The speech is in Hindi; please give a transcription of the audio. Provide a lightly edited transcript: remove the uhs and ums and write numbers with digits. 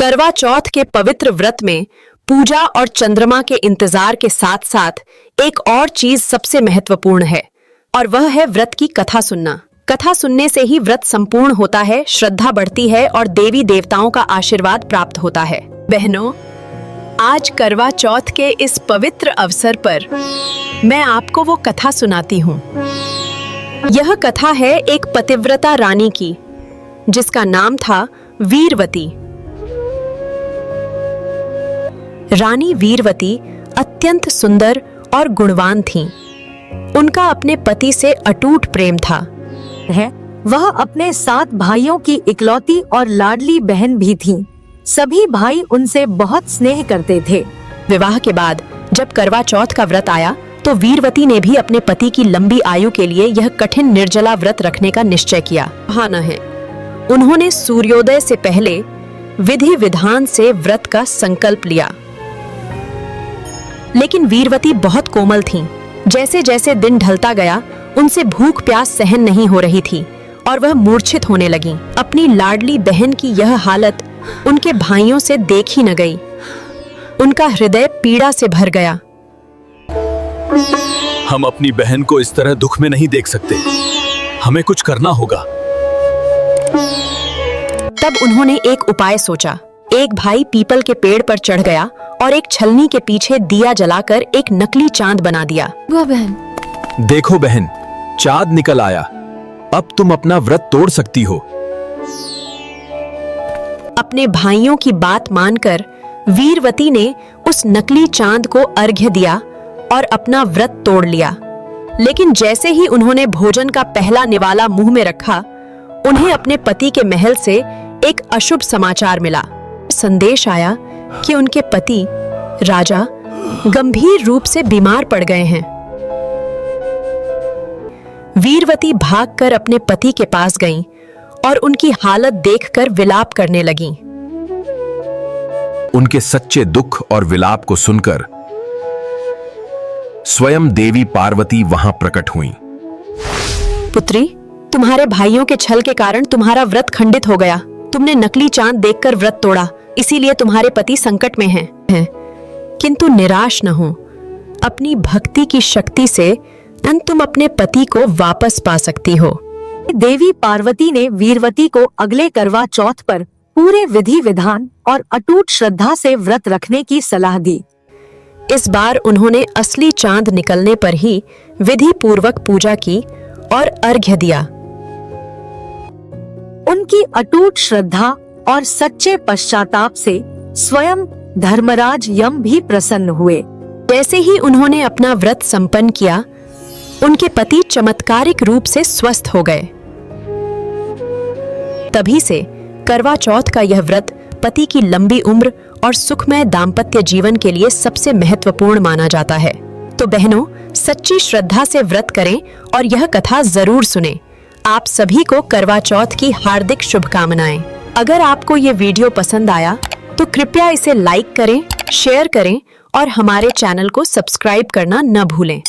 करवा चौथ के पवित्र व्रत में पूजा और चंद्रमा के इंतजार के साथ साथ एक और चीज सबसे महत्वपूर्ण है और वह है व्रत की कथा सुनना। कथा सुनने से ही व्रत संपूर्ण होता है, श्रद्धा बढ़ती है और देवी देवताओं का आशीर्वाद प्राप्त होता है। बहनों, आज करवा चौथ के इस पवित्र अवसर पर मैं आपको वो कथा सुनाती हूँ। यह कथा है एक पतिव्रता रानी की, जिसका नाम था वीरवती। रानी वीरवती अत्यंत सुंदर और गुणवान थीं। उनका अपने पति से अटूट प्रेम था। वह अपने 7 भाइयों की इकलौती और लाडली बहन भी थीं। सभी भाई उनसे बहुत स्नेह करते थे। विवाह के बाद जब करवा चौथ का व्रत आया तो वीरवती ने भी अपने पति की लंबी आयु के लिए यह कठिन निर्जला व्रत रखने का निश्चय किया। हाँ न है, उन्होंने सूर्योदय से पहले विधि विधान से व्रत का संकल्प लिया। लेकिन वीरवती बहुत कोमल थीं। जैसे जैसे दिन ढलता गया उनसे भूख प्यास सहन नहीं हो रही थी और वह मूर्छित होने लगीं। अपनी लाडली बहन की यह हालत उनके भाइयों से देखी न गई। उनका हृदय पीड़ा से भर गया। हम अपनी बहन को इस तरह दुख में नहीं देख सकते। हमें कुछ करना होगा। तब उन्होंने एक उपाय सोचा। एक भाई पीपल के पेड़ पर चढ़ गया और एक छलनी के पीछे दिया जलाकर एक नकली चांद बना दिया। वाह बहन, देखो बहन, चांद निकल आया। अब तुम अपना व्रत तोड़ सकती हो। अपने भाइयों की बात मानकर वीरवती ने उस नकली चांद को अर्घ्य दिया और अपना व्रत तोड़ लिया। लेकिन जैसे ही उन्होंने भोजन का पहला निवाला मुंह में रखा, उन्हें अपने पति के महल से एक अशुभ समाचार मिला। संदेश आया कि उनके पति राजा गंभीर रूप से बीमार पड़ गए हैं। वीरवती भागकर अपने पति के पास गईं और उनकी हालत देखकर विलाप करने लगीं। उनके सच्चे दुख और विलाप को सुनकर स्वयं देवी पार्वती वहां प्रकट हुईं। पुत्री, तुम्हारे भाइयों के छल के कारण तुम्हारा व्रत खंडित हो गया। तुमने नकली चांद देखकर व्रत तोड़ा, इसीलिए तुम्हारे पति संकट में हैं। किंतु निराश न हो। अपनी भक्ति की शक्ति से तुम अपने पति को वापस पा सकती हो। देवी पार्वती ने वीरवती को अगले करवा चौथ पर पूरे विधि विधान और अटूट श्रद्धा से व्रत रखने की सलाह दी। इस बार उन्होंने असली चांद निकलने पर ही विधि पूर्वक पूजा की और अर्घ्य दिया। उनकी अटूट श्रद्धा और सच्चे पश्चाताप से स्वयं धर्मराज यम भी प्रसन्न हुए। जैसे ही उन्होंने अपना व्रत संपन्न किया, उनके पति चमत्कारिक रूप से स्वस्थ हो गए। तभी से करवा चौथ का यह व्रत पति की लंबी उम्र और सुखमय दाम्पत्य जीवन के लिए सबसे महत्वपूर्ण माना जाता है। तो बहनों, सच्ची श्रद्धा से व्रत करें और यह कथा जरूर सुनें। आप सभी को करवा चौथ की हार्दिक शुभकामनाएं। अगर आपको ये वीडियो पसंद आया तो कृपया इसे लाइक करें, शेयर करें और हमारे चैनल को सब्सक्राइब करना न भूलें।